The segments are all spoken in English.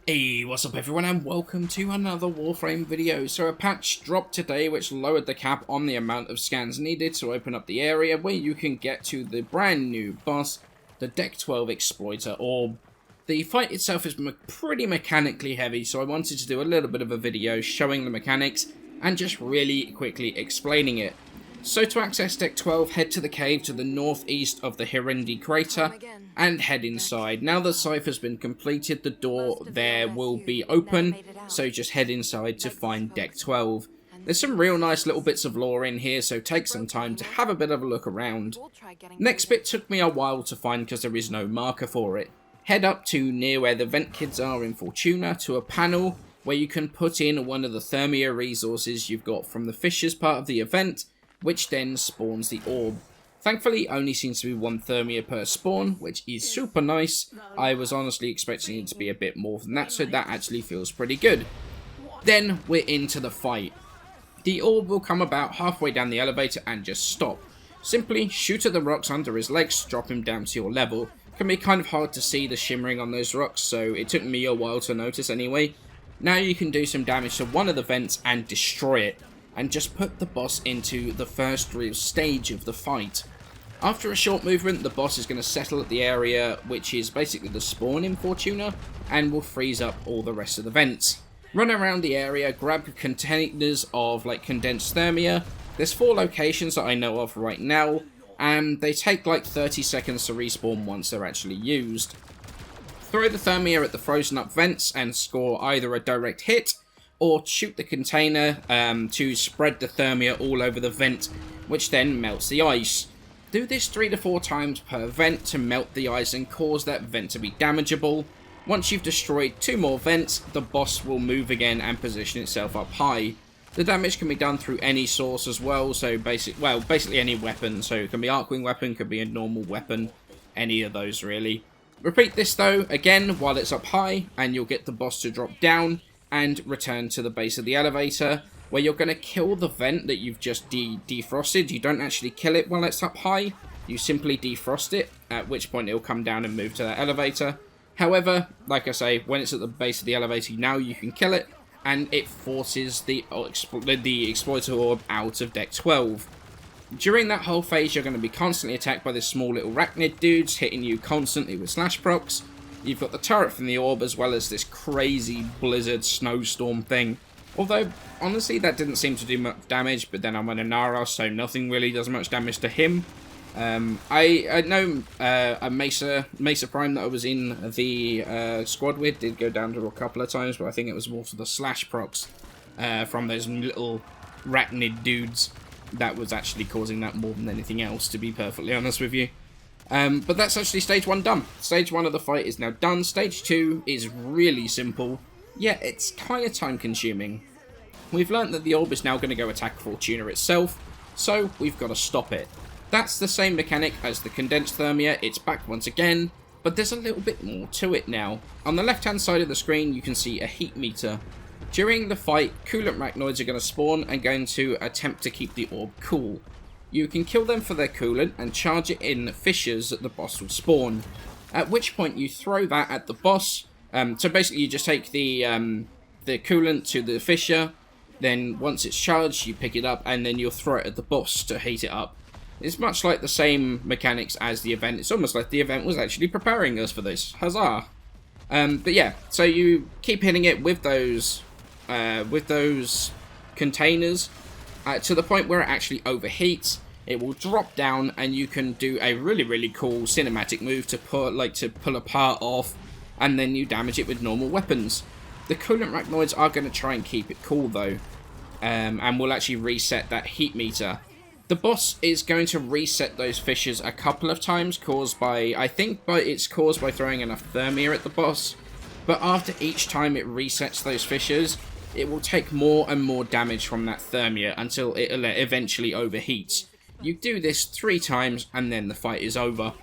Hey, what's up everyone and welcome to another Warframe video. So a patch dropped today which lowered the cap on the amount of scans needed to open up the area where you can get to the brand new boss, the Deck 12 Exploiter Orb. The fight itself is pretty mechanically heavy, so I wanted to do a little bit of a video showing the mechanics and just really quickly explaining it. So to access Deck 12, head to the cave to the northeast of the Hildryn crater and head inside. Now the cipher's been completed, the door there will be open, so just head inside to find Deck 12. There's some real nice little bits of lore in here, so take some time to have a bit of a look around. Next bit took me a while to find because there is no marker for it. Head up to near where the vent kids are in Fortuna to a panel where you can put in one of the Thermia resources you've got from the fissures part of the event, which then spawns the orb. Thankfully, only seems to be one Thermia per spawn, which is super nice. I was honestly expecting it to be a bit more than that, so that actually feels pretty good. Then we're into the fight. The orb will come about halfway down the elevator and just stop. Simply shoot at the rocks under his legs, drop him down to your level. It can be kind of hard to see the shimmering on those rocks, so it took me a while to notice anyway. Now you can do some damage to one of the vents and destroy it, and just put the boss into the first real stage of the fight. After a short movement, the boss is going to settle at the area which is basically the spawn in Fortuna, and will freeze up all the rest of the vents. Run around the area, grab containers of like condensed Thermia. There's 4 locations that I know of right now, and they take like 30 seconds to respawn once they're actually used. Throw the Thermia at the frozen up vents and score either a direct hit, or shoot the container to spread the Thermia all over the vent, which then melts the ice. Do this 3 to 4 times per vent to melt the ice and cause that vent to be damageable. Once you've destroyed 2 more vents, the boss will move again and position itself up high. The damage can be done through any source as well, so basically any weapon. So it can be Arcwing weapon, could be a normal weapon, any of those really. Repeat this though, again, while it's up high, and you'll get the boss to drop down and return to the base of the elevator, where you're going to kill the vent that you've just defrosted. You don't actually kill it while it's up high, you simply defrost it, at which point it'll come down and move to that elevator. However, like I say, when it's at the base of the elevator, now you can kill it, and it forces the Exploiter Orb out of Deck 12. During that whole phase, you're going to be constantly attacked by this small little arachnid dudes, hitting you constantly with slash procs. You've got the turret from the orb, as well as this crazy blizzard snowstorm thing. Although, honestly, that didn't seem to do much damage, but then I'm on a Nara, so nothing really does much damage to him. I know a Mesa Prime that I was in the squad with did go down to a couple of times, but I think it was more for the slash procs from those little arachnid dudes that was actually causing that more than anything else, to be perfectly honest with you. But that's actually stage 1 done. Stage 1 of the fight is now done. Stage 2 is really simple, yet it's kind of time consuming. We've learnt that the orb is now going to go attack Fortuna itself, so we've got to stop it. That's the same mechanic as the condensed Thermia, it's back once again, but there's a little bit more to it now. On the left hand side of the screen you can see a heat meter. During the fight, coolant arachnoids are going to spawn and going to attempt to keep the orb cool. You can kill them for their coolant and charge it in fissures that the boss will spawn. At which point you throw that at the boss. So basically you just take the coolant to the fissure, then once it's charged you pick it up and then you'll throw it at the boss to heat it up. It's much like the same mechanics as the event. It's almost like the event was actually preparing us for this. Huzzah! But yeah, so you keep hitting it with those containers to the point where it actually overheats. It will drop down, and you can do a really cool cinematic move to pull a part off, and then you damage it with normal weapons. The coolant arachnoids are going to try and keep it cool though, and will actually reset that heat meter. The boss is going to reset those fissures a couple of times, it's caused by throwing enough Thermia at the boss. But after each time it resets those fissures, it will take more and more damage from that Thermia until it eventually overheats. You do this 3 times and then the fight is over.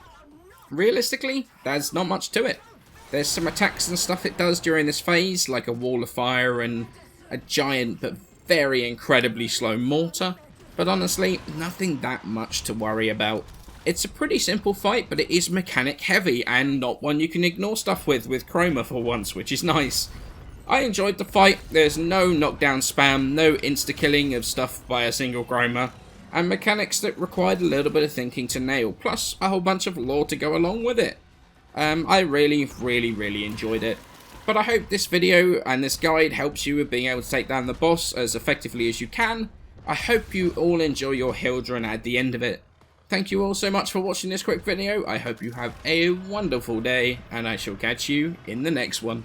Realistically, there's not much to it. There's some attacks and stuff it does during this phase, like a wall of fire and a giant but very incredibly slow mortar. But honestly, nothing that much to worry about. It's a pretty simple fight, but it is mechanic heavy, and not one you can ignore stuff with Chroma for once, which is nice. I enjoyed the fight. There's no knockdown spam, no insta-killing of stuff by a single Chroma, and mechanics that required a little bit of thinking to nail, plus a whole bunch of lore to go along with it. I really enjoyed it. But I hope this video and this guide helps you with being able to take down the boss as effectively as you can. I hope you all enjoy your Hildryn at the end of it. Thank you all so much for watching this quick video. I hope you have a wonderful day, and I shall catch you in the next one.